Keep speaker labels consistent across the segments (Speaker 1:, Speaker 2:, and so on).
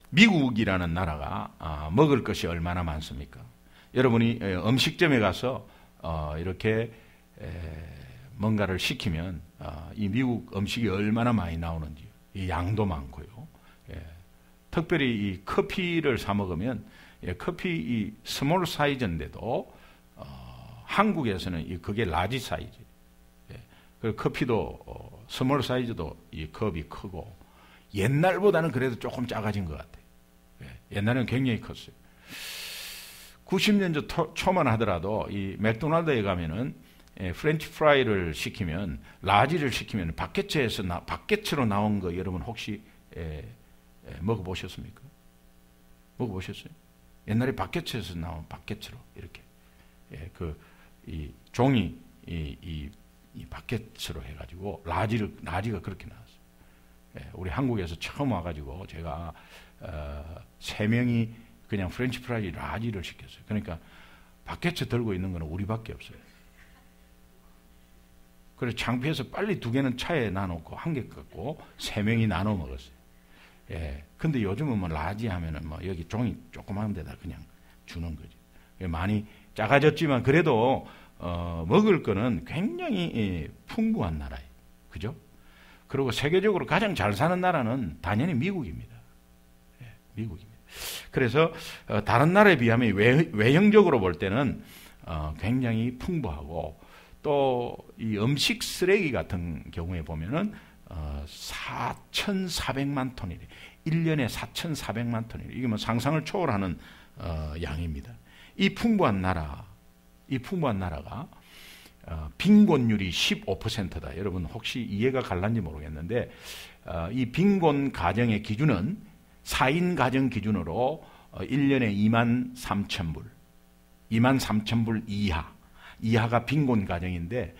Speaker 1: 미국이라는 나라가 먹을 것이 얼마나 많습니까? 여러분이 음식점에 가서 이렇게 뭔가를 시키면 이 미국 음식이 얼마나 많이 나오는지, 이 양도 많고요. 특별히 이 커피를 사 먹으면 커피 이 스몰 사이즈인데도 한국에서는 그게 라지 사이즈. 그 커피도 스몰 사이즈도 이 컵이 크고 옛날보다는 그래도 조금 작아진 것 같아요. 옛날에는 굉장히 컸어요. 90년대 초만 하더라도 이 맥도날드에 가면은 프렌치 프라이를 시키면 라지를 시키면 바켓으로 나온 거 여러분 혹시 먹어보셨습니까? 먹어보셨어요? 옛날에 바켓에서 나온 바켓으로 이렇게 이 종이 이 바켓으로 해가지고 라지가 그렇게 나왔어요. 우리 한국에서 처음 와가지고 제가 3명이 그냥 프렌치 프라이 라지를 시켰어요. 그러니까 바켓에 들고 있는 거는 우리밖에 없어요. 그래서 창피해서 빨리 2개는 차에 놔놓고 1개 갖고 3명이 나눠 먹었어요. 근데 요즘은 뭐 라지 하면은 뭐 여기 종이 조그만 데다 그냥 주는 거죠. 많이 작아졌지만 그래도 먹을 거는 굉장히 풍부한 나라예요. 그죠? 그리고 세계적으로 가장 잘 사는 나라는 당연히 미국입니다. 미국입니다. 그래서 다른 나라에 비하면 외형적으로 볼 때는 굉장히 풍부하고 또 이 음식 쓰레기 같은 경우에 보면은 4,400만 톤이래. 1년에 4,400만 톤이래. 이게 뭐 상상을 초월하는 양입니다. 이 풍부한 나라가 빈곤율이 15%다. 여러분 혹시 이해가 갈란지 모르겠는데 이 빈곤 가정의 기준은 4인 가정 기준으로 1년에 23,000불, 23,000불 이하가 빈곤 가정인데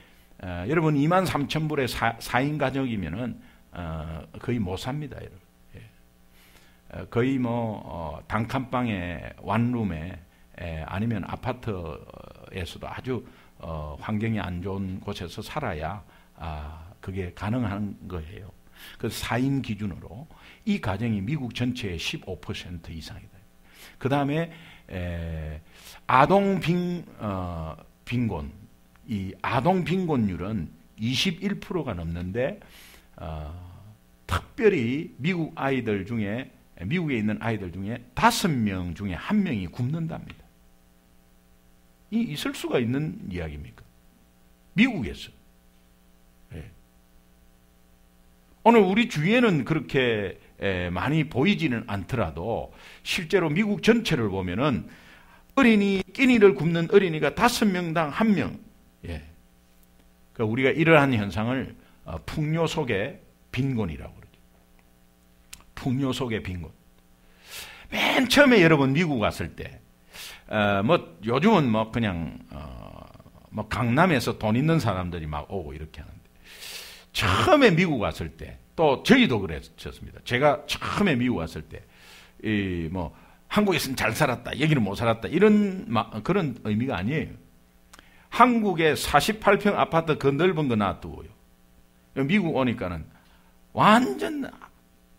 Speaker 1: 여러분 23,000불의 4인 가정이면은 거의 못 삽니다. 여러분. 거의 뭐 단칸방에 원룸에 아니면 아파트에서도 아주 환경이 안 좋은 곳에서 살아야 그게 가능한 거예요. 그래서 4인 기준으로 이 가정이 미국 전체의 15% 이상이다. 그 다음에 아동 빈곤, 이 아동 빈곤율은 21%가 넘는데 특별히 미국에 있는 아이들 중에 5명 중에 1명이 굶는답니다. 있을 수가 있는 이야기입니까? 미국에서. 오늘 우리 주위에는 그렇게 많이 보이지는 않더라도 실제로 미국 전체를 보면은 끼니를 굶는 어린이가 5명당 1명. 그러니까 우리가 이러한 현상을 풍요 속의 빈곤이라고 그러죠. 풍요 속의 빈곤. 맨 처음에 여러분 미국 왔을 때, 뭐 요즘은 뭐 그냥 뭐 강남에서 돈 있는 사람들이 막 오고 이렇게 하는데 처음에 미국 왔을 때, 또 저희도 그랬었습니다. 제가 처음에 미국 왔을 때, 뭐 한국에서는 잘 살았다, 여기는 못 살았다 이런 그런 의미가 아니에요. 한국에 48평 아파트 그 넓은 거 놔두고요. 미국 오니까는 완전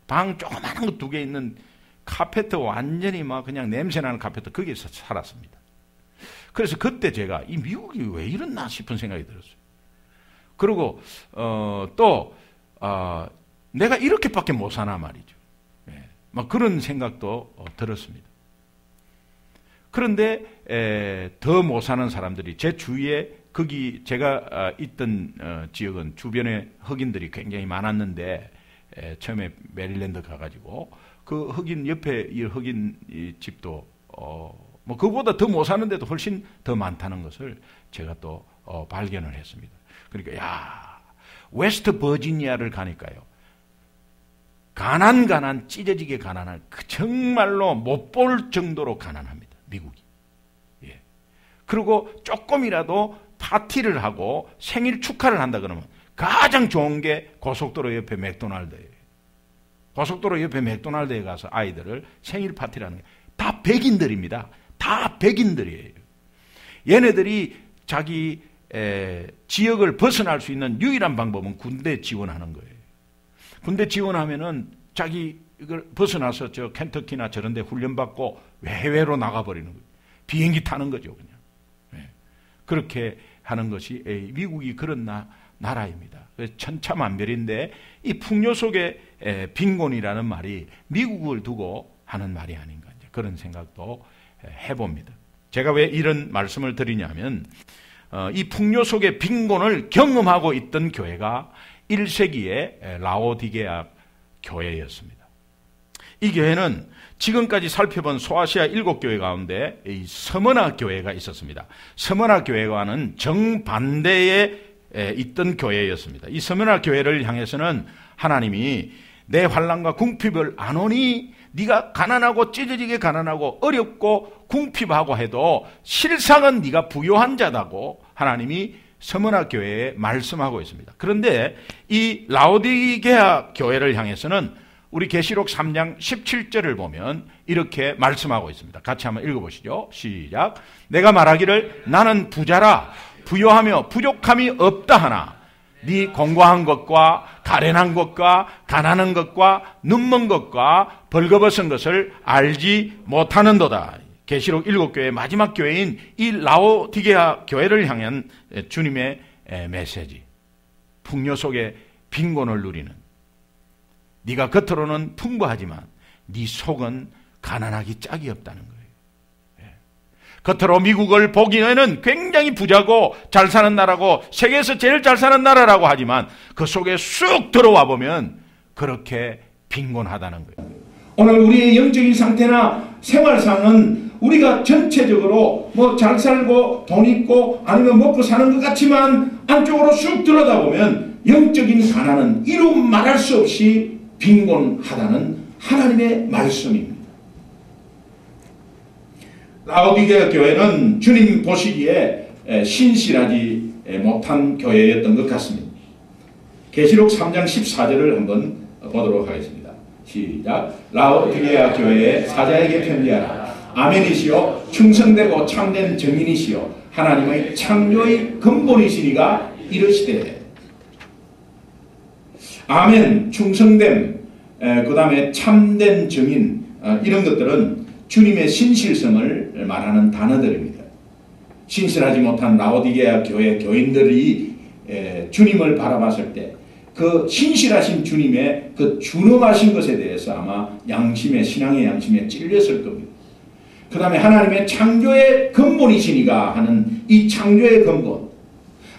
Speaker 1: 방 조그마한 거 2개 있는 카페트 완전히 막 그냥 냄새나는 카페트 거기서 살았습니다. 그래서 그때 제가 이 미국이 왜 이랬나 싶은 생각이 들었어요. 그리고 또 내가 이렇게밖에 못 사나 말이죠. 막 그런 생각도 들었습니다. 그런데 더 못 사는 사람들이 제 주위에 거기 제가 있던 지역은 주변에 흑인들이 굉장히 많았는데 처음에 메릴랜드 가가지고 그 흑인 옆에 이 흑인 집도 뭐 그보다 더 못 사는데도 훨씬 더 많다는 것을 제가 또 발견을 했습니다. 그러니까 야 웨스트 버지니아를 가니까요. 찢어지게 가난한 정말로 못 볼 정도로 가난합니다. 미국이. 그리고 조금이라도 파티를 하고 생일 축하를 한다 그러면 가장 좋은 게 고속도로 옆에 맥도날드예요. 고속도로 옆에 맥도날드에 가서 아이들을 생일 파티를 하는 게 다 백인들입니다. 다 백인들이에요. 얘네들이 자기 지역을 벗어날 수 있는 유일한 방법은 군대 지원하는 거예요. 군대 지원하면은 자기 이걸 벗어나서 저 켄터키나 저런 데 훈련받고 해외로 나가버리는 거예요. 비행기 타는 거죠, 그냥. 예. 그렇게 하는 것이 미국이 그런 나라입니다. 천차만별인데 이 풍요 속의 빈곤이라는 말이 미국을 두고 하는 말이 아닌가, 그런 생각도 해봅니다. 제가 왜 이런 말씀을 드리냐면 이 풍요 속의 빈곤을 경험하고 있던 교회가 1세기의 라오디게아 교회였습니다. 이 교회는 지금까지 살펴본 소아시아 7교회 가운데 이 서머나 교회가 있었습니다. 서머나 교회와는 정반대에 있던 교회였습니다. 이 서머나 교회를 향해서는 하나님이 내 환난과 궁핍을 안 오니 네가 가난하고 찢어지게 가난하고 어렵고 궁핍하고 해도 실상은 네가 부요한 자다고 하나님이 서머나 교회에 말씀하고 있습니다. 그런데 이 라오디게아 교회를 향해서는 우리 계시록 3장 17절을 보면 이렇게 말씀하고 있습니다. 같이 한번 읽어보시죠. 시작. 내가 말하기를 나는 부자라 부요하며 부족함이 없다 하나 네 공고한 것과 가련한 것과 가난한 것과 눈먼 것과 벌거벗은 것을 알지 못하는도다. 계시록 7교회 마지막 교회인 이 라오디게아 교회를 향한 주님의 메시지. 풍요 속에 빈곤을 누리는, 네가 겉으로는 풍부하지만 네 속은 가난하기 짝이 없다는 거예요. 겉으로 미국을 보기에는 굉장히 부자고 잘 사는 나라고 세계에서 제일 잘 사는 나라라고 하지만 그 속에 쑥 들어와 보면 그렇게 빈곤하다는 거예요. 오늘 우리의 영적인 상태나 생활상은 우리가 전체적으로 뭐 잘 살고 돈 있고 아니면 먹고 사는 것 같지만 안쪽으로 쑥 들여다보면 영적인 가난은 이루 말할 수 없이 빈곤하다는 하나님의 말씀입니다. 라오디게아 교회는 주님 보시기에 신실하지 못한 교회였던 것 같습니다. 계시록 3장 14절을 한번 보도록 하겠습니다. 시작. 라오디게아 교회의 사자에게 편지하라. 아멘이시요 충성되고 참된 증인이시요 하나님의 창조의 근본이시니가 이르시되. 아멘, 충성됨, 그 다음에 참된 증인, 이런 것들은 주님의 신실성을 말하는 단어들입니다. 신실하지 못한 라오디게아 교회 교인들이 주님을 바라봤을 때 그 신실하신 주님의 그 준엄하신 것에 대해서 아마 양심에, 신앙의 양심에 찔렸을 겁니다. 그 다음에 하나님의 창조의 근본이시니가 하는 이 창조의 근본.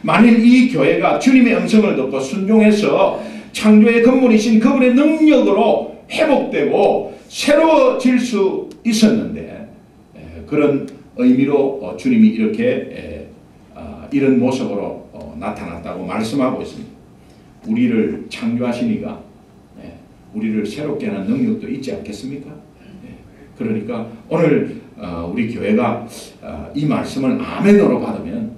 Speaker 1: 만일 이 교회가 주님의 음성을 듣고 순종해서 창조의 근본이신 그분의 능력으로 회복되고 새로워질 수 있었는데 그런 의미로 주님이 이렇게 이런 모습으로 나타났다고 말씀하고 있습니다. 우리를 창조하시니까 우리를 새롭게 하는 능력도 있지 않겠습니까? 그러니까 오늘 우리 교회가 이 말씀을 아멘으로 받으면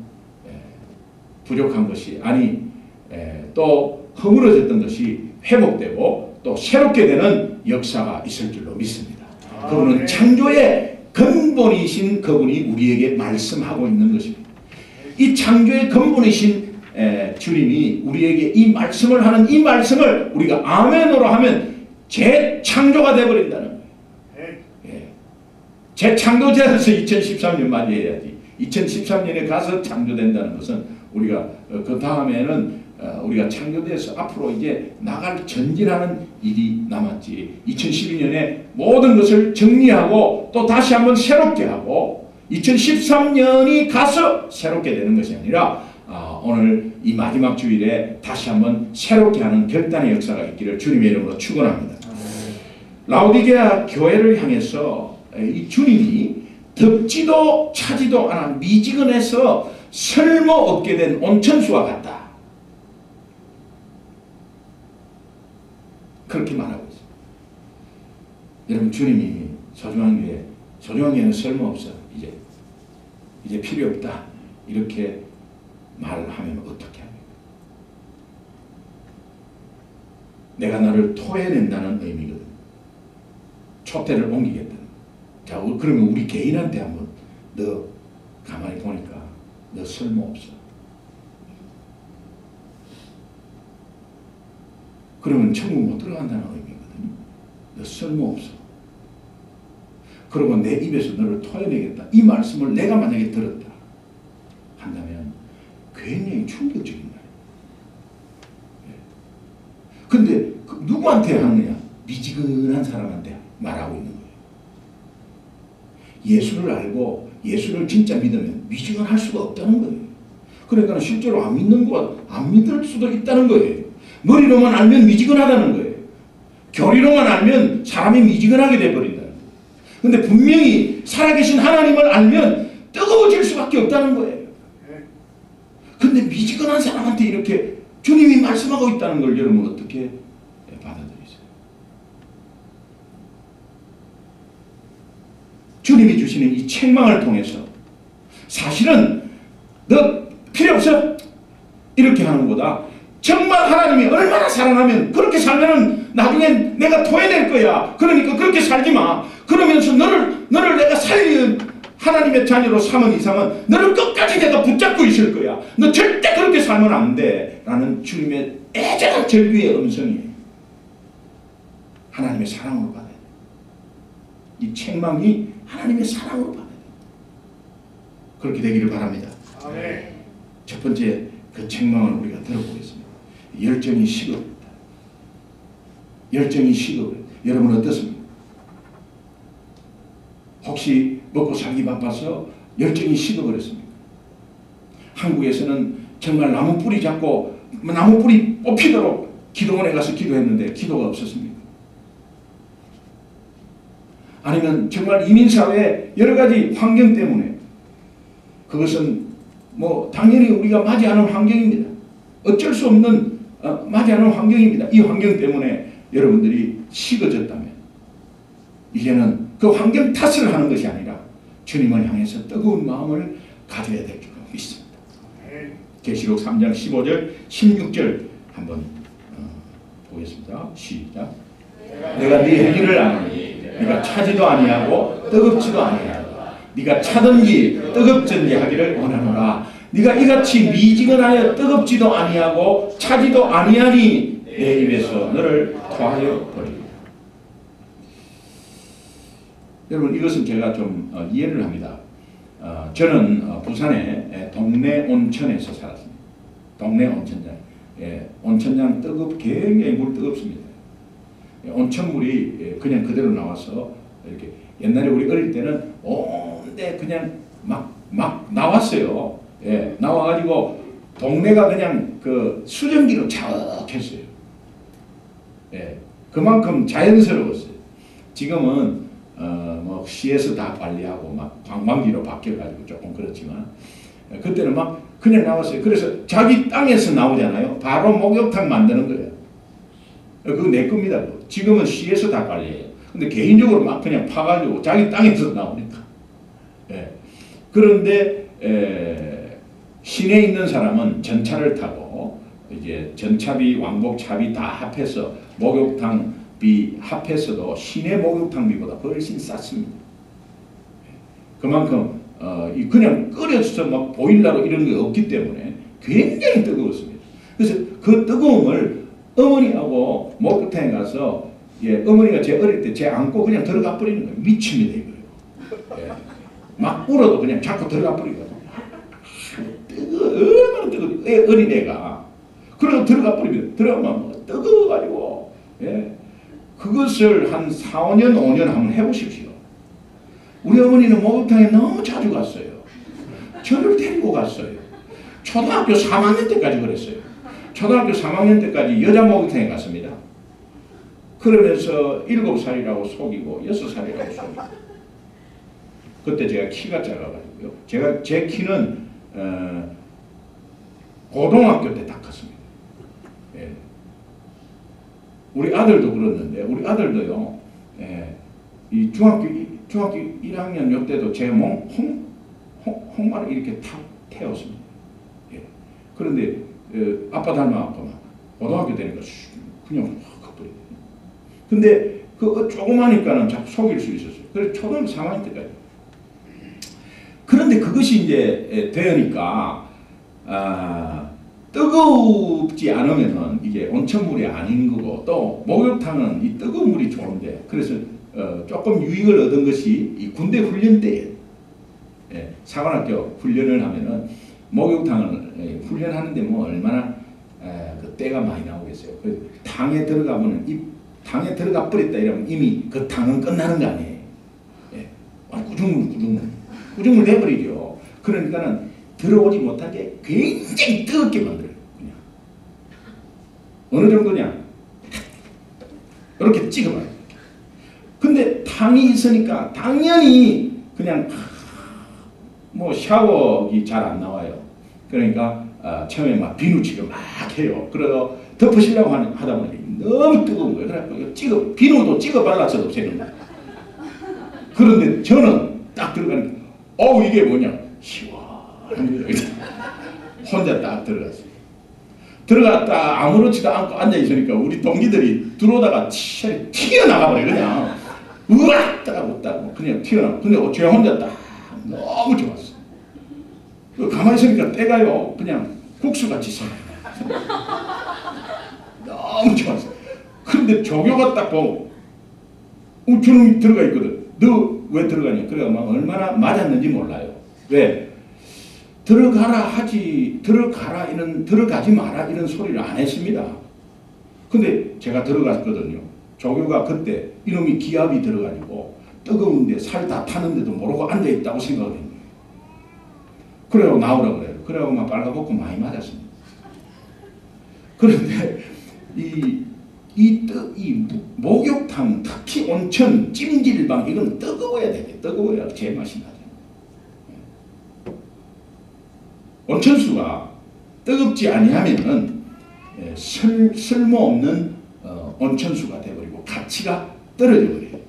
Speaker 1: 부족한 것이 아니 또 허물어졌던 것이 회복되고 또 새롭게 되는 역사가 있을 줄로 믿습니다. 그분은 창조의 근본이신 그분이 우리에게 말씀하고 있는 것입니다. 이 창조의 근본이신 주님이 우리에게 이 말씀을 하는 이 말씀을 우리가 아멘으로 하면 재창조가 되어버린다는 거예요. 재창조되어서 2013년 맞이해야지. 2013년에 가서 창조된다는 것은 우리가 그 다음에는 우리가 창조돼서 앞으로 이제 나갈 전진하는 일이 남았지. 2012년에 모든 것을 정리하고 또 다시 한번 새롭게 하고 2013년이 가서 새롭게 되는 것이 아니라 오늘 이 마지막 주일에 다시 한번 새롭게 하는 결단의 역사가 있기를 주님의 이름으로 축원합니다. 라오디게아 교회를 향해서 이 주님이 덥지도 차지도 않아 미지근해서 쓸모없게 된 온천수와 같다. 그렇게 말하고 있습니다. 여러분, 주님이 소중한 교회는 쓸모없어. 이제 필요 없다. 이렇게 말하면 어떻게 합니까? 내가 너를 토해낸다는 의미거든. 촛대를 옮기겠다. 자, 그러면 우리 개인한테 한번 너 가만히 보니까 너 쓸모없어. 그러면 천국 못 들어간다는 의미거든요. 너 쓸모없어. 그리고 내 입에서 너를 토해내겠다. 이 말씀을 내가 만약에 들었다 한다면 굉장히 충격적인 말이에요. 근데 누구한테 하느냐? 미지근한 사람한테 말하고 있는 거예요. 예수를 알고 예수를 진짜 믿으면 미지근할 수가 없다는 거예요. 그러니까 실제로 안 믿는 것, 안 믿을 수도 있다는 거예요. 머리로만 알면 미지근하다는 거예요. 교리로만 알면 사람이 미지근하게 돼버린다는 거예요. 근데 분명히 살아계신 하나님을 알면 뜨거워질 수밖에 없다는 거예요. 근데 미지근한 사람한테 이렇게 주님이 말씀하고 있다는 걸 여러분 어떻게 받아들이세요? 주님이 주시는 이 책망을 통해서 사실은 너 필요 없어 이렇게 하는 것보다 정말 하나님이 얼마나 사랑하면 그렇게 살면은 나중엔 내가 토해낼 거야. 그러니까 그렇게 살지 마. 그러면서 너를 내가 살린 하나님의 자녀로 삼은 이상은 너를 끝까지 내가 붙잡고 있을 거야. 너 절대 그렇게 살면 안 돼. 라는 주님의 애절한 절규의 음성이에요. 하나님의 사랑으로 받아야 돼. 이 책망이 하나님의 사랑으로 받아야 돼. 그렇게 되기를 바랍니다.
Speaker 2: 아멘.
Speaker 1: 첫 번째 그 책망을 우리가 들어보겠습니다. 열정이 식어버렸다. 열정이 식어버렸다. 여러분 어떻습니까? 혹시 먹고 살기 바빠서 열정이 식어버렸습니까? 한국에서는 정말 나무 뿌리 잡고 나무 뿌리 뽑히도록 기도원에 가서 기도했는데 기도가 없었습니까? 아니면 정말 이민사회 여러 가지 환경 때문에 그것은 뭐 당연히 우리가 맞이하는 환경입니다. 어쩔 수 없는 맞이하는 환경입니다. 이 환경 때문에 여러분들이 식어졌다면 이제는 그 환경 탓을 하는 것이 아니라 주님을 향해서 뜨거운 마음을 가져야 될 줄 믿습니다. 계시록 3장 15절 16절 한번 보겠습니다. 시작. 내가 네 행위를 아노니 네가 차지도 아니하고 뜨겁지도 아니하고 네가 차든지 뜨겁든지 하기를 원하노라. 네가 이같이 미지근하여 뜨겁지도 아니하고 차지도 아니하니 내 입에서 너를 토하여 버리리라. 여러분 이것은 제가 좀 이해를 합니다. 저는 부산의 동네 온천에서 살았습니다. 동네 온천장. 온천장 굉장히 물 뜨겁습니다. 온천물이 그냥 그대로 나와서 이렇게 옛날에 우리 어릴 때는 온데 그냥 막 나왔어요. 나와가지고 동네가 그냥 그 수증기로 차곡했어요. 그만큼 자연스러웠어요. 지금은 뭐 시에서 다 관리하고 막 관광지로 바뀌어가지고 조금 그렇지만 그때는 막 그냥 나왔어요. 그래서 자기 땅에서 나오잖아요. 바로 목욕탕 만드는 거예요. 그거 내 겁니다. 지금은 시에서 다 관리해요. 근데 개인적으로 막 그냥 파가지고 자기 땅에서 나오니까. 그런데 시내에 있는 사람은 전차를 타고 이제 전차비, 왕복차비 다 합해서 목욕탕비 합해서도 시내 목욕탕비보다 훨씬 쌌습니다. 그만큼 그냥 끓여서 막 보일러로 이런 게 없기 때문에 굉장히 뜨거웠습니다. 그래서 그 뜨거움을 어머니하고 목욕탕에 가서 어머니가 제 어릴 때 제 안고 그냥 들어가 버리는 거예요. 미칩니다 이거요. 막 울어도 그냥 자꾸 들어가 버리거든요. 얼마나 뜨거워. 어린애가. 그래서 들어가 버리면 들어가면 뜨거워가지고 그것을 한 4, 5년, 5년 한번 해보십시오. 우리 어머니는 목욕탕에 너무 자주 갔어요. 저를 데리고 갔어요. 초등학교 3학년 때까지 그랬어요. 초등학교 3학년 때까지 여자 목욕탕에 갔습니다. 그러면서 7살이라고 속이고 6살이라고 속이고 그때 제가 키가 작아가지고요. 제 키는 고등학교 때 다 컸습니다. 우리 아들도 그랬는데 우리 아들도요. 이 중학교 1학년 요 때도 제 몸 홍마를 이렇게 탁 태웠습니다. 그런데 아빠 닮아갖고 막 고등학교 되니까 그냥 확 커버려요. 근데 그 조그마니까는 자꾸 속일 수 있었어요. 그래서 초등학교 3학년 때까지. 그런데 그것이 이제 되니까 뜨겁지 않으면은 이게 온천물이 아닌 거고, 또 목욕탕은 이 뜨거운 물이 좋은데, 그래서 조금 유익을 얻은 것이 이 군대 훈련 때예요. 예, 사관학교 훈련을 하면은 목욕탕을 훈련하는데 뭐 얼마나 그 때가 많이 나오겠어요. 그 탕에 들어가면은 이 탕에 들어가 버렸다 이러면 이미 그 탕은 끝나는 거 아니에요. 예, 구중물 돼버리죠. 그러니까는 들어오지 못하게 굉장히 뜨겁게 만들어요. 그냥 어느 정도냐, 이렇게 찍어봐요. 근데 탕이 있으니까 당연히 그냥 뭐 샤워기 잘 안 나와요. 그러니까 처음에 막 비누칠을 막 해요. 그래서 덮으시려고 하다 보니 너무 뜨거운 거예요. 그래서 비누도 찍어 발라서도 되는 거예요. 그런데 저는 딱 들어가니까 이게 뭐냐, 시원한 거예요. 혼자 딱 들어갔어요. 들어갔다 아무렇지도 않고 앉아있으니까 우리 동기들이 들어오다가 튀어나가버려요. 그냥 으악 따고 그냥 튀어나가. 근데 제가 혼자 딱 너무 좋았어. 가만히 있으니까 때가요 그냥 국수같이 썰어요. 너무 좋았어. 그런데 조교가 딱 보고 저놈이 들어가 있거든. 너 왜 들어가냐? 그래가 막 얼마나 맞았는지 몰라요. 왜? 들어가라 하지, 들어가라 이런, 들어가지 마라 이런 소리를 안 했습니다. 근데 제가 들어갔거든요. 조교가 그때 이놈이 기압이 들어가지고 뜨거운데 살 다 타는데도 모르고 앉아있다고 생각을 했네요. 그래요, 나오라 그래요. 그래고 막 빨가벗고 많이 맞았습니다. 그런데 이 목욕탕, 특히 온천, 찜질방 이건 뜨거워야 되게 뜨거워야 제맛이 나죠. 온천수가 뜨겁지 아니하면은 쓸모없는 온천수가 되어버리고 가치가 떨어져 버려요.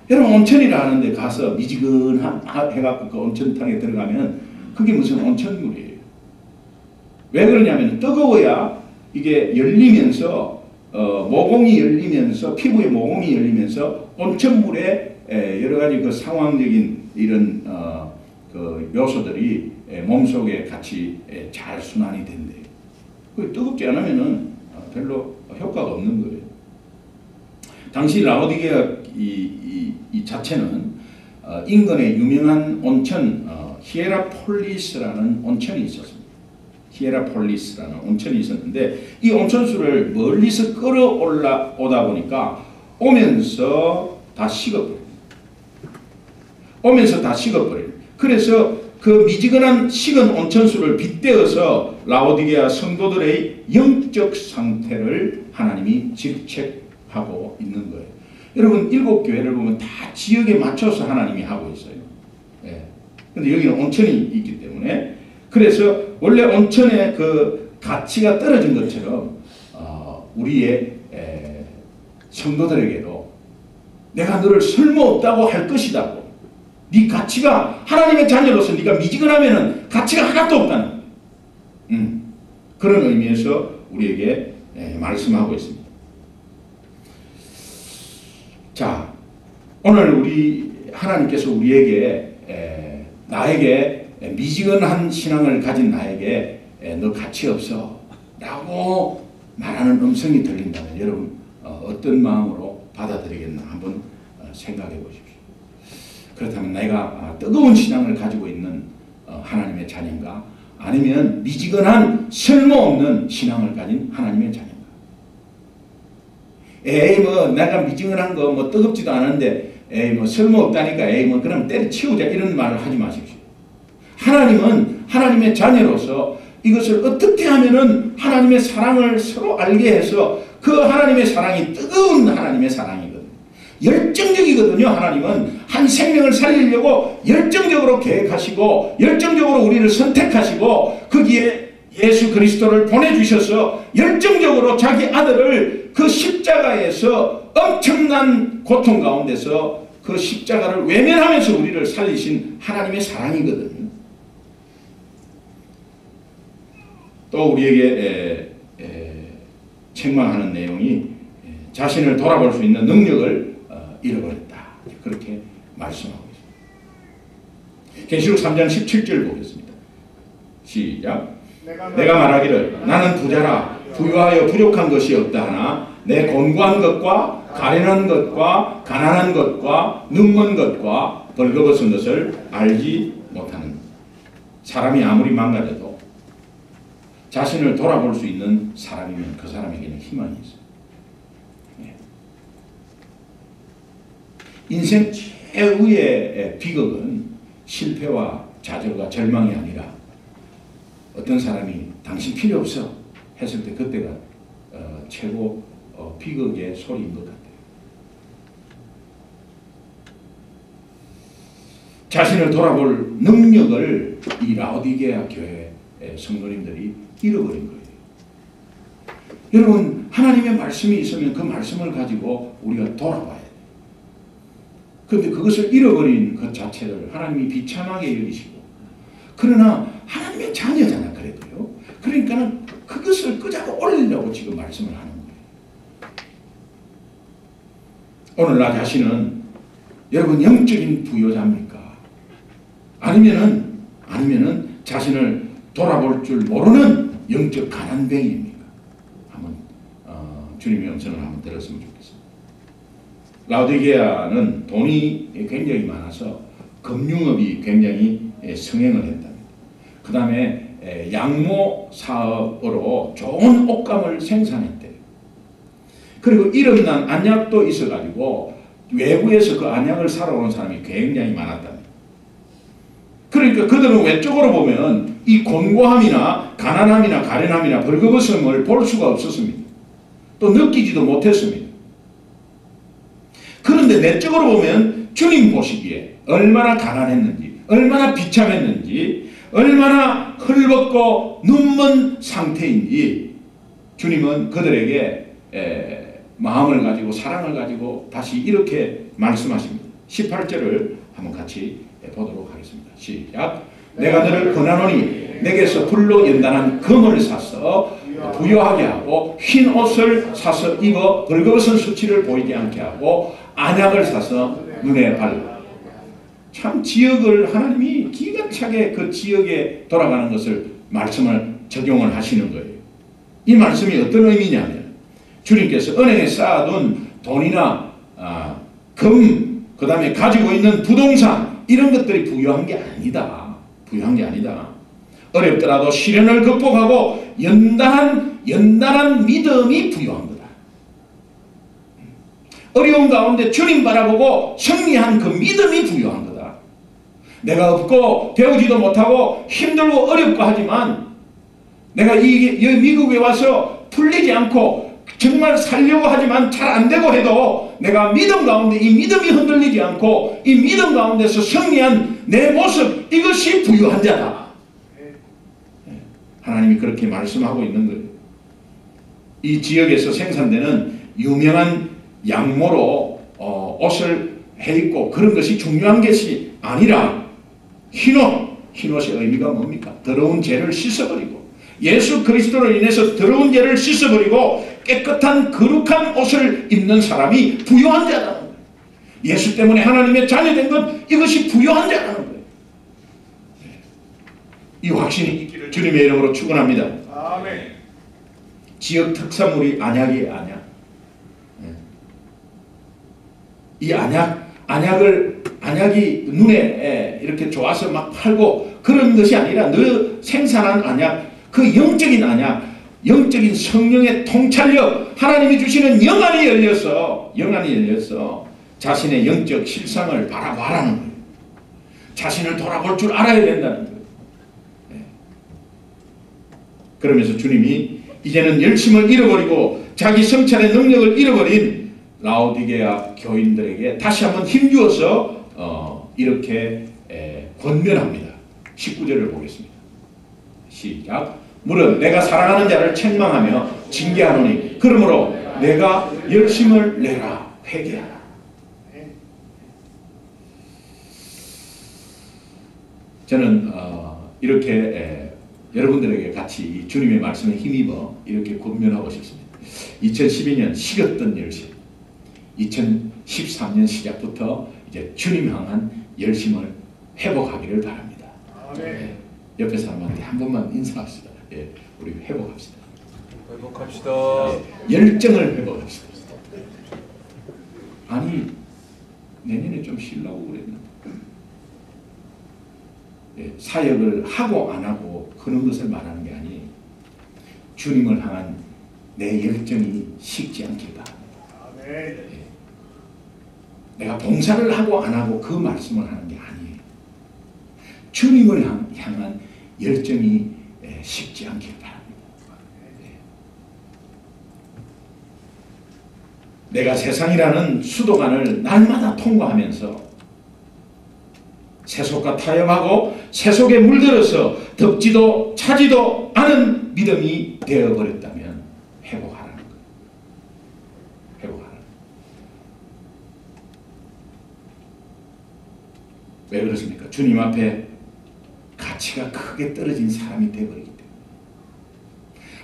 Speaker 1: 여러분 온천이라 하는데 가서 미지근한 해갖고 그 온천탕에 들어가면 그게 무슨 온천물이에요. 왜 그러냐면 뜨거워야 이게 열리면서 모공이 열리면서 피부에 모공이 열리면서 온천물에 여러 가지 그 상황적인 이런 그 요소들이 몸속에 같이 잘 순환이 된대요. 그 뜨겁지 않으면은 별로 효과가 없는 거예요. 당시 라오디게아 이 자체는 인근에 유명한 온천 히에라폴리스라는 온천이 있었습니다. 히에라폴리스라는 온천이 있었는데 이 온천수를 멀리서 끌어올라오다 보니까 오면서 다 식어버려요. 그래서 그 미지근한 식은 온천수를 빗대어서 라오디게아 성도들의 영적 상태를 하나님이 직책하고 있는 거예요. 여러분 일곱 교회를 보면 다 지역에 맞춰서 하나님이 하고 있어요. 근데 여기는 온천이 있기 때문에 그래서 원래 온천의 그 가치가 떨어진 것처럼 우리의 성도들에게도 내가 너를 쓸모없다고 할 것이다. 네 가치가 하나님의 자녀로서 네가 미지근하면은 가치가 하나도 없다는 그런 의미에서 우리에게 말씀하고 있습니다. 자, 오늘 우리 하나님께서 우리에게 나에게 미지근한 신앙을 가진 나에게 너 가치 없어 라고 말하는 음성이 들린다면 여러분 어떤 마음으로 받아들이겠나 한번 생각해 보십시오. 그렇다면 내가 뜨거운 신앙을 가지고 있는 하나님의 자녀인가 아니면 미지근한 쓸모없는 신앙을 가진 하나님의 자녀인가. 에이 뭐 내가 미지근한 거 뭐 뜨겁지도 않은데 에이 뭐 쓸모없다니까 에이 뭐 그럼 때려치우자 이런 말을 하지 마십시오. 하나님은 하나님의 자녀로서 이것을 어떻게 하면은 하나님의 사랑을 서로 알게 해서 그 하나님의 사랑이 뜨거운 하나님의 사랑이거든요. 열정적이거든요. 하나님은 한 생명을 살리려고 열정적으로 계획하시고 열정적으로 우리를 선택하시고 거기에 예수 그리스도를 보내주셔서 열정적으로 자기 아들을 그 십자가에서 엄청난 고통 가운데서 그 십자가를 외면하면서 우리를 살리신 하나님의 사랑이거든요. 또 우리에게 책망하는 내용이 자신을 돌아볼 수 있는 능력을 잃어버렸다. 그렇게 말씀하고 있습니다. 계시록 3장 17절 보겠습니다. 시작. 내가 말하기를 나는 부자라 부유하여 부족한 것이 없다 하나 내 곤고한 것과 가련한 것과 가난한 것과 눈먼 것과 벌거벗은 것을 알지 못하는 것. 사람이 아무리 망가져도 자신을 돌아볼 수 있는 사람이면 그 사람에게는 희망이 있어요. 인생 최후의 비극은 실패와 좌절과 절망이 아니라 어떤 사람이 당신 필요 없어 했을 때 그때가 최고 비극의 소리인 것 같아요. 자신을 돌아볼 능력을 이 라오디게아 교회 성도님들이 잃어버린 거예요. 여러분, 하나님의 말씀이 있으면 그 말씀을 가지고 우리가 돌아봐야 돼요. 그런데 그것을 잃어버린 것 자체를 하나님이 비참하게 여기시고, 그러나 하나님의 자녀잖아 그래도요. 그러니까는 그것을 끄자고 올리려고 지금 말씀을 하는 거예요. 오늘 나 자신은 여러분 영적인 부여자입니까? 아니면은 자신을 돌아볼 줄 모르는 영적 가난뱅이입니까? 한번 주님의 음성을 한번 들었으면 좋겠습니다. 라오디게아는 돈이 굉장히 많아서 금융업이 굉장히 성행을 했답니다. 그 다음에 양모 사업으로 좋은 옷감을 생산했대요. 그리고 이름난 안약도 있어가지고 외부에서 그 안약을 사러 오는 사람이 굉장히 많았답니다. 그러니까 그들은 외적으로 보면 이 곤고함이나 가난함이나 가련함이나 벌거벗음을 볼 수가 없었습니다. 또 느끼지도 못했습니다. 그런데 내적으로 보면 주님 보시기에 얼마나 가난했는지, 얼마나 비참했는지, 얼마나 헐벗고 눈먼 상태인지 주님은 그들에게 마음을 가지고 사랑을 가지고 다시 이렇게 말씀하십니다. 18절을 한번 같이 보도록 하겠습니다. 시작. 내가 너를 권하노니 내게서 불로 연단한 금을 사서 부유하게 하고 흰 옷을 사서 입어 벌거벗은 수치를 보이지 않게 하고 안약을 사서 눈에 발라. 참 지역을 하나님이 기가 차게 그 지역에 돌아가는 것을 말씀을 적용을 하시는 거예요. 이 말씀이 어떤 의미냐면 주님께서 은행에 쌓아둔 돈이나 금, 그 다음에 가지고 있는 부동산 이런 것들이 부유한 게 아니다. 부유한 게 아니다. 어렵더라도 시련을 극복하고 연단한 믿음이 부유한 거다. 어려운 가운데 주님 바라보고 승리한 그 믿음이 부유한 거다. 내가 없고 배우지도 못하고 힘들고 어렵고 하지만 내가 이 미국에 와서 풀리지 않고 정말 살려고 하지만 잘 안 되고 해도 내가 믿음 가운데 이 믿음이 흔들리지 않고 이 믿음 가운데서 승리한 내 모습, 이것이 부유한 자다. 하나님이 그렇게 말씀하고 있는 거예요. 이 지역에서 생산되는 유명한 양모로 옷을 해입고 그런 것이 중요한 것이 아니라 흰옷의 의미가 뭡니까? 더러운 죄를 씻어버리고 예수 그리스도로 인해서 더러운 죄를 씻어버리고 깨끗한 거룩한 옷을 입는 사람이 부유한 자라는 거예요. 예수 때문에 하나님의 자녀된 것, 이것이 부유한 자라는 거예요. 이 확신이 있기를 주님의 이름으로 축원합니다. 아멘. 지역 특산물이 안약이에요. 안약. 이 안약이 눈에 이렇게 좋아서 막 팔고 그런 것이 아니라 너 생산한 안약, 그 영적인 안약, 영적인 성령의 통찰력, 하나님이 주시는 영안이 열려서 자신의 영적 실상을 바라보라는 거예요. 자신을 돌아볼 줄 알아야 된다는 거예요. 그러면서 주님이 이제는 열심을 잃어버리고 자기 성찰의 능력을 잃어버린 라오디게아 교인들에게 다시 한번 힘주어서 이렇게 권면합니다. 19절을 보겠습니다. 시작. 무릇 내가 사랑하는 자를 책망하며 징계하노니 그러므로 내가 열심을 내라. 회개하라. 저는 이렇게 여러분들에게 같이 주님의 말씀에 힘입어 이렇게 권면하고 싶습니다. 2012년 식었던 열심, 2013년 시작부터 이제 주님 향한 열심을 회복하기를 바랍니다. 옆에 사람한테 한 번만 인사합시다. 예, 우리 회복합시다.
Speaker 2: 회복합시다.
Speaker 1: 예, 열정을 회복합시다. 아니 내년에 좀 쉬려고 그랬는데 예, 사역을 하고 안 하고 그런 것을 말하는 게 아니에요. 주님을 향한 내 열정이 식지 않길 바랍니다. 예, 내가 봉사를 하고 안 하고 그 말씀을 하는 게 아니에요. 주님을 향한 열정이 식지 않길 바랍니다. 내가 세상이라는 수도관을 날마다 통과하면서 세속과 타협하고 세속에 물들어서 덮지도 차지도 않은 믿음이 되어버렸다면 회복하라는 거예요. 회복하라는 거예요. 왜 그렇습니까? 주님 앞에 가치가 크게 떨어진 사람이 되어버리기 때문에.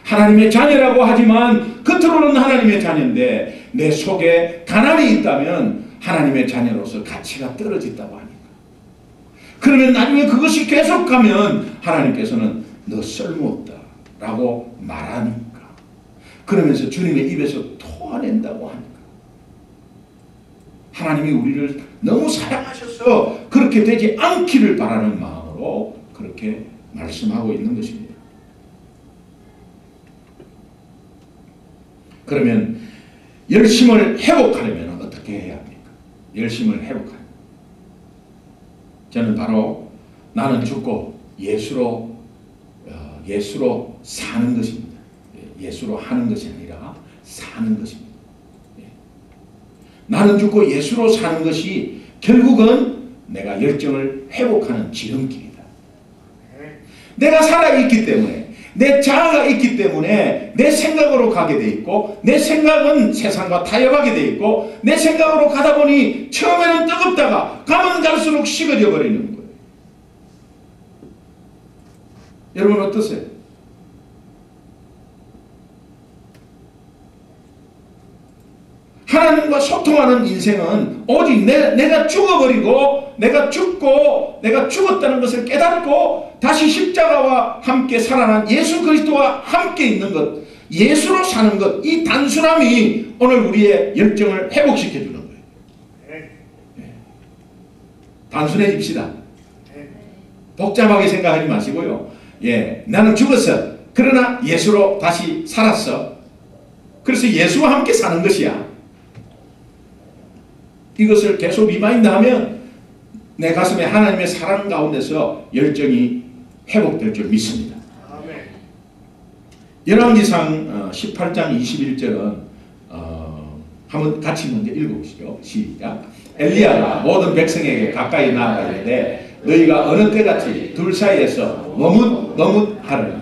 Speaker 1: 하나님의 자녀라고 하지만 겉으로는 하나님의 자녀인데 내 속에 가난이 있다면 하나님의 자녀로서 가치가 떨어졌다고 하니까. 그러면 나중에 그것이 계속 가면 하나님께서는 너 쓸모없다 라고 말하니까. 그러면서 주님의 입에서 토해낸다고 하니까. 하나님이 우리를 너무 사랑하셔서 그렇게 되지 않기를 바라는 마음으로 그렇게 말씀하고 있는 것입니다. 그러면 열심을 회복하려면 어떻게 해야 합니까? 열심을 회복하려면 저는 바로 나는 죽고 예수로 사는 것입니다. 예수로 하는 것이 아니라 사는 것입니다. 나는 죽고 예수로 사는 것이 결국은 내가 열정을 회복하는 지름길이다. 내가 살아있기 때문에 내 자아가 있기 때문에 내 생각으로 가게 돼 있고 내 생각은 세상과 타협하게 돼 있고 내 생각으로 가다 보니 처음에는 뜨겁다가 가면 갈수록 식어져 버리는 거예요. 여러분 어떠세요? 하나님과 소통하는 인생은 오직 내가 죽어버리고 내가 죽고 내가 죽었다는 것을 깨닫고 다시 십자가와 함께 살아난 예수 그리스도와 함께 있는 것, 예수로 사는 것, 이 단순함이 오늘 우리의 열정을 회복시켜 주는 거예요. 단순해집시다. 복잡하게 생각하지 마시고요. 나는 죽었어. 그러나 예수로 다시 살았어. 그래서 예수와 함께 사는 것이야. 이것을 계속 리마인드하면 내 가슴에 하나님의 사랑 가운데서 열정이 회복될 줄 믿습니다. 열왕기상 18장 21절은 한번 같이 먼저 읽어보시죠. 시작. 엘리야가 모든 백성에게 가까이 나아가는데 너희가 어느 때같이 둘 사이에서 머뭇하느니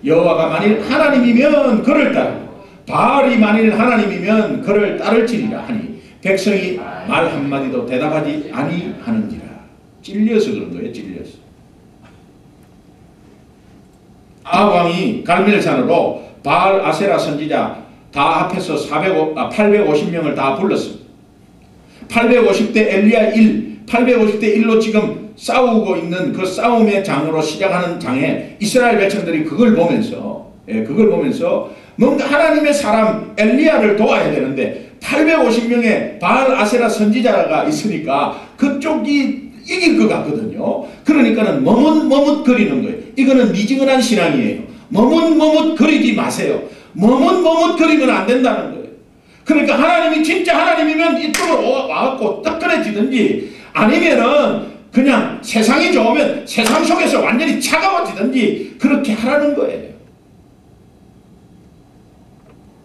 Speaker 1: 여호와가 만일 하나님이면 그를 따르고 바알이 만일 하나님이면 그를 따를지니라 하니 백성이 말 한마디도 대답하지 아니하는지라. 찔려서 그런 거예요. 찔려서. 아합 왕이 갈멜산으로 바알 아세라 선지자 다 합해서 850명을 다 불렀습니다. 850대 엘리야 1, 850대 1로 지금 싸우고 있는 그 싸움의 장으로 시작하는 장에 이스라엘 백성들이 그걸 보면서 뭔가 하나님의 사람 엘리야를 도와야 되는데 850명의 바알 아세라 선지자가 있으니까 그쪽이 이길 것 같거든요. 그러니까는 머뭇거리는 거예요. 이거는 미지근한 신앙이에요. 머뭇거리지 마세요. 머뭇거리면 안 된다는 거예요. 그러니까 하나님이 진짜 하나님이면 이쪽으로 와갖고 뜨끈해지든지 아니면은 그냥 세상이 좋으면 세상 속에서 완전히 차가워지든지 그렇게 하라는 거예요.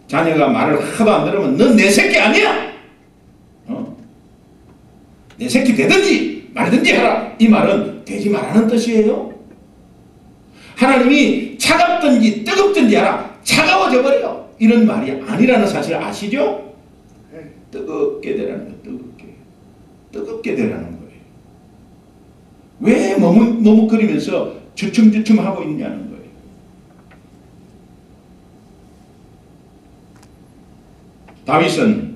Speaker 1: 자녀가 말을 하도 안 들으면 넌 내 새끼 아니야. 내 새끼 되든지 말든지 하라. 이 말은 되지 말라는 뜻이에요. 하나님이 차갑든지 뜨겁든지 하라. 차가워져 버려. 이런 말이 아니라는 사실 아시죠? 뜨겁게 되라는 거예요. 뜨겁게 되라는 거예요. 왜 머뭇거리면서 주춤주춤 하고 있냐는 거예요. 다윗은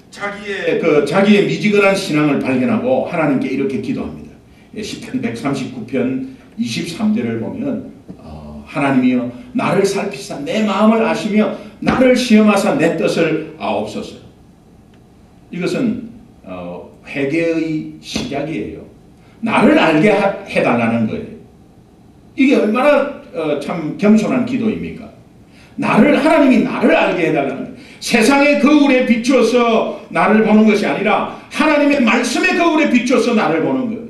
Speaker 1: 자기의 미지근한 신앙을 발견하고 하나님께 이렇게 기도합니다. 시편 139편 23절을 보면 하나님이여 나를 살피사 내 마음을 아시며 나를 시험하사 내 뜻을 아옵소서. 이것은 회개의 시작이에요. 나를 알게 해달라는 거예요. 이게 얼마나 참 겸손한 기도입니까? 하나님이 나를 알게 해달라는 거예요. 세상의 거울에 비추어서 나를 보는 것이 아니라 하나님의 말씀의 거울에 비추어서 나를 보는 거예요.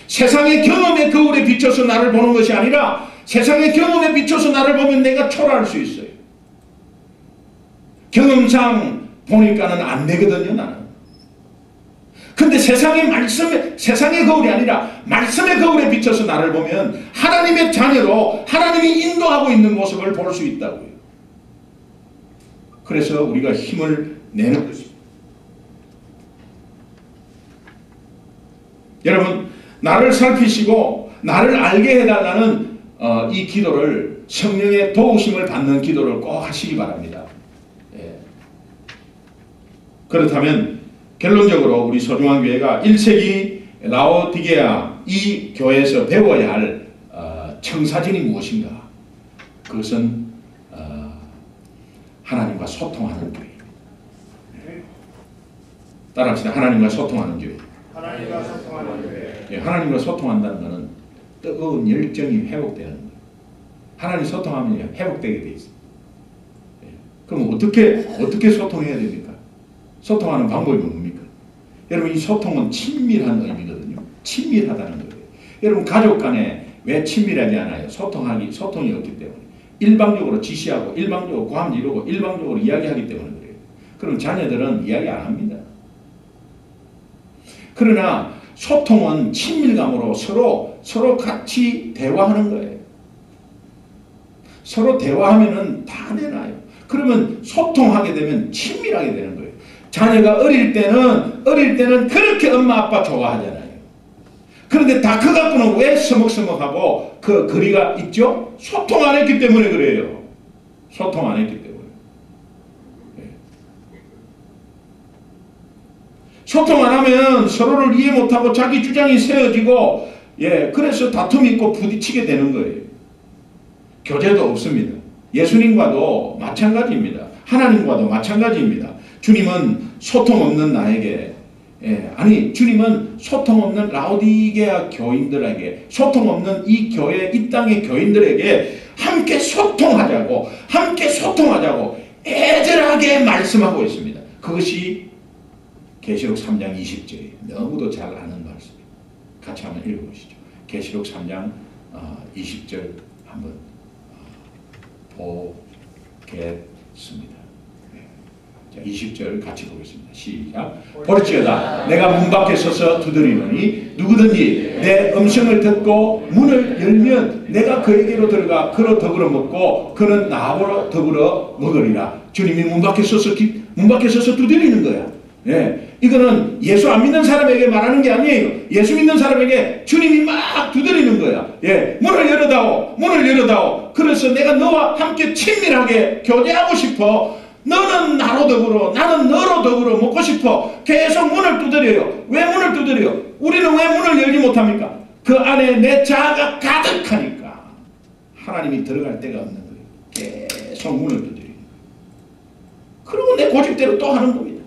Speaker 1: 세상의 경험의 거울에 비춰서 나를 보는 것이 아니라 세상의 경험에 비춰서 나를 보면 내가 초라할 수 있어요. 경험상 보니까는 안 되거든요, 나는. 근데 세상의 거울이 아니라 말씀의 거울에 비춰서 나를 보면 하나님의 자녀로 하나님이 인도하고 있는 모습을 볼 수 있다고요. 그래서 우리가 힘을 내는 것입니다. 여러분, 나를 살피시고 나를 알게 해달라는 이 기도를 성령의 도우심을 받는 기도를 꼭 하시기 바랍니다. 예. 그렇다면 결론적으로 우리 소중한 교회가 1세기 라오디게아 이 교회에서 배워야 할 청사진이 무엇인가? 그것은 하나님과 소통하는 교회. 따라합시다. 하나님과 소통하는 교회.
Speaker 2: 하나님과 소통하는 교회.
Speaker 1: 예, 하나님과 소통한다는 것은 뜨거운 열정이 회복되는 거예요. 하나님 소통하면 회복되게 돼 있어요. 예, 그럼 어떻게 소통해야 됩니까? 소통하는 방법이 뭡니까? 여러분, 이 소통은 친밀한 의미거든요. 친밀하다는 거예요. 여러분, 가족 간에 왜 친밀하지 않아요? 소통이 없기 때문에. 일방적으로 지시하고 일방적으로 고함 지르고 일방적으로 이야기하기 때문에 그래요. 그럼 자녀들은 이야기 안 합니다. 그러나 소통은 친밀감으로 서로 같이 대화하는 거예요. 서로 대화하면은 다 내놔요. 그러면 소통하게 되면 친밀하게 되는 거예요. 자녀가 어릴 때는 그렇게 엄마 아빠 좋아하잖아요. 그런데 다 그 갖고는 왜 서먹서먹하고 그 거리가 있죠? 소통 안 했기 때문에 그래요. 소통 안 했기 때문에. 네. 소통 안 하면 서로를 이해 못하고 자기 주장이 세워지고, 예, 그래서 다툼이 있고 부딪히게 되는 거예요. 교제도 없습니다. 예수님과도 마찬가지입니다. 하나님과도 마찬가지입니다. 주님은 소통 없는 나에게, 주님은 소통 없는 라오디게아 교인들에게, 소통 없는 이 교회, 이 땅의 교인들에게 함께 소통하자고 애절하게 말씀하고 있습니다. 그것이 계시록 3장 20절이에요. 너무도 잘 아는 말씀이에요. 같이 한번 읽어보시죠. 계시록 3장 20절 한번 보겠습니다. 자, 20절 같이 보겠습니다. 시작. 볼지어다 내가 문 밖에 서서 두드리노니 누구든지 내 음성을 듣고 문을 열면 내가 그에게로 들어가 그로 더불어 먹고 그는 나하고 더불어 먹으리라. 주님이 문 밖에 서서 두드리는 거야. 예, 이거는 예수 안 믿는 사람에게 말하는 게 아니에요. 예수 믿는 사람에게 주님이 막 두드리는 거야. 예, 문을 열어다오. 그래서 내가 너와 함께 친밀하게 교제하고 싶어. 너는 나로 더불어, 나는 너로 더불어 먹고 싶어. 계속 문을 두드려요. 왜 문을 두드려요? 우리는 왜 문을 열지 못합니까? 그 안에 내 자아가 가득하니까 하나님이 들어갈 데가 없는 거예요. 계속 문을 두드리는 거예요. 그리고 내 고집대로 또 하는 겁니다.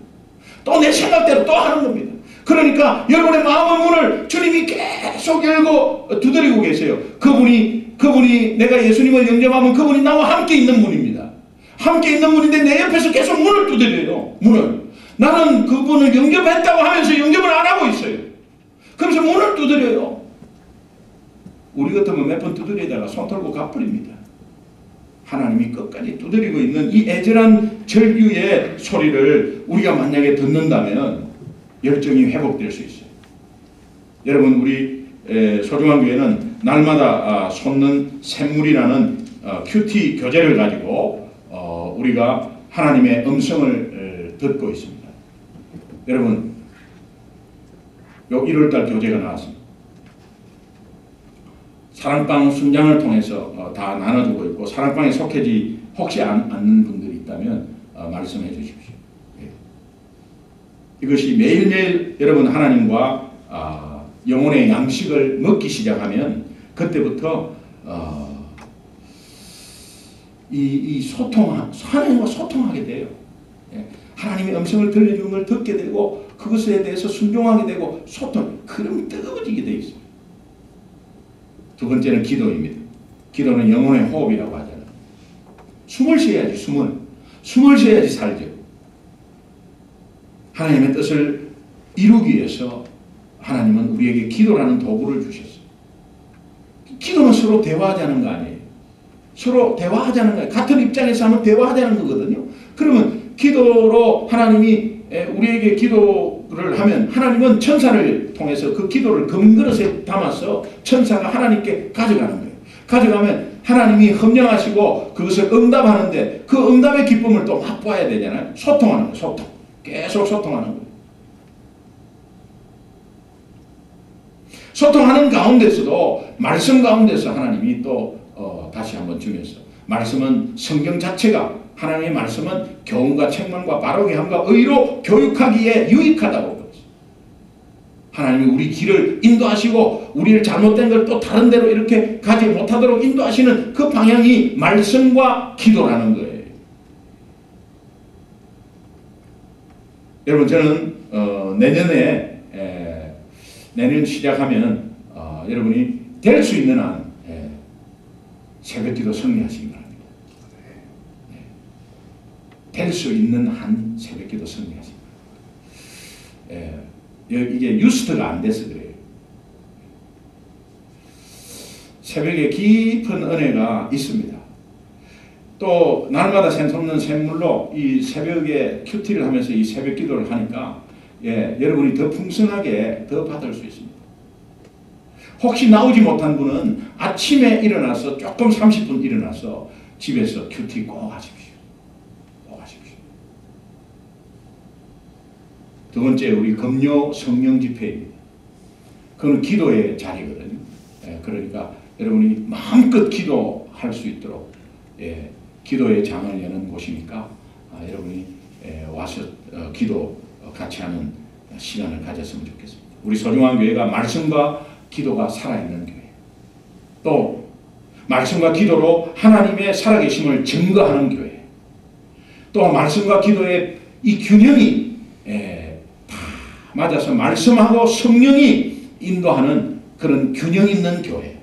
Speaker 1: 또 내 생각대로 또 하는 겁니다. 그러니까 여러분의 마음의 문을 주님이 계속 열고 두드리고 계세요. 그분이 내가 예수님을 영접하면 그분이 나와 함께 있는 분입니다. 함께 있는 분인데 내 옆에서 계속 문을 두드려요. 나는 그분을 영접했다고 하면서 영접을 안 하고 있어요. 그래서 문을 두드려요. 우리 같으면 몇 번 두드리다가 손 털고 가버립니다. 하나님이 끝까지 두드리고 있는 이 애절한 절규의 소리를 우리가 만약에 듣는다면 열정이 회복될 수 있어요. 여러분, 우리 소중한 교회는 날마다 솟는 샘물이라는 큐티 교재를 가지고 우리가 하나님의 음성을 듣고 있습니다. 여러분, 요 1월달 교재가 나왔습니다. 사랑방 순장을 통해서 다 나눠주고 있고, 사랑방에 속해지 혹시 않는 분들이 있다면 말씀해 주십시오. 예. 이것이 매일매일 여러분 하나님과 영혼의 양식을 먹기 시작하면 그때부터 이 하나님과 소통하게 돼요. 예. 하나님의 음성을 들려주는 걸 듣게 되고 그것에 대해서 순종하게 되고 그럼 뜨거워지게 되어 있습니다. 두 번째는 기도입니다. 기도는 영혼의 호흡이라고 하잖아요. 숨을 쉬어야지 숨을 쉬어야지 살죠. 하나님의 뜻을 이루기 위해서 하나님은 우리에게 기도라는 도구를 주셨어요. 기도는 서로 대화하자는 거 아니에요. 서로 대화하자는 거예요. 같은 입장에서 하면 대화하자는 거거든요. 그러면 기도로 하나님이 우리에게 기도를 하면 하나님은 천사를 통해서 그 기도를 금그릇에 담아서 천사가 하나님께 가져가는 거예요. 가져가면 하나님이 협력하시고 그것을 응답하는데 그 응답의 기쁨을 또 맛보아야 되잖아요. 소통하는 거예요. 소통. 계속 소통하는 거예요. 소통하는 가운데서도 말씀 가운데서 하나님이 또 다시 한번 주면서 말씀은 성경 자체가 하나님의 말씀은 교훈과 책망과 바르게 함과 의로 교육하기에 유익하다고 그랬어요. 하나님이 우리 길을 인도하시고 우리를 잘못된 걸 또 다른 데로 이렇게 가지 못하도록 인도하시는 그 방향이 말씀과 기도라는 거예요. 여러분 저는 내년 시작하면 여러분이 될 수 있는 한 새벽기도 승리하시기 바랍니다. 될 수 있는 한 새벽기도 승리하시기 바랍니다. 이게 유스트가 안 돼서 그래요. 새벽에 깊은 은혜가 있습니다. 또 날마다 샘솟는 샘물로 이 새벽에 큐티를 하면서 이 새벽 기도를 하니까 여러분이 더 풍성하게 더 받을 수 있습니다. 혹시 나오지 못한 분은 아침에 일어나서 조금 30분 일어나서 집에서 큐티 꼭 하십시오. 꼭 하십시오. 두 번째 우리 금요 성령 집회입니다. 그건 기도의 자리거든요. 그러니까 여러분이 마음껏 기도할 수 있도록 기도의 장을 여는 곳이니까 여러분이 와서 기도 같이 하는 시간을 가졌으면 좋겠습니다. 우리 소중한 교회가 말씀과 기도가 살아있는 교회, 또 말씀과 기도로 하나님의 살아계심을 증거하는 교회, 또 말씀과 기도의 이 균형이 다 맞아서 말씀하고 성령이 인도하는 그런 균형 있는 교회,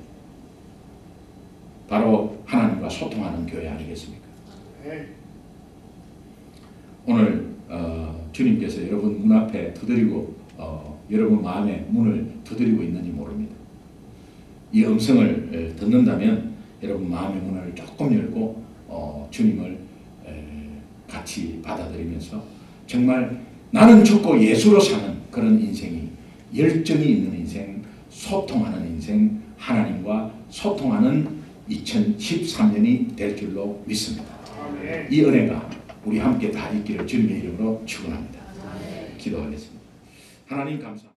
Speaker 1: 바로 하나님과 소통하는 교회 아니겠습니까? 오늘 주님께서 여러분 문 앞에 두드리고 여러분 마음의 문을 두드리고 있는지 모릅니다. 이 음성을 듣는다면 여러분 마음의 문을 조금 열고 주님을 같이 받아들이면서 정말 나는 죽고 예수로 사는 그런 인생이 열정이 있는 인생, 소통하는 인생, 하나님과 소통하는 2013년이 될 줄로 믿습니다. 이 은혜가 우리 함께 다 있기를 주님의 이름으로 축원합니다. 기도하겠습니다. 하나님 감사합니다.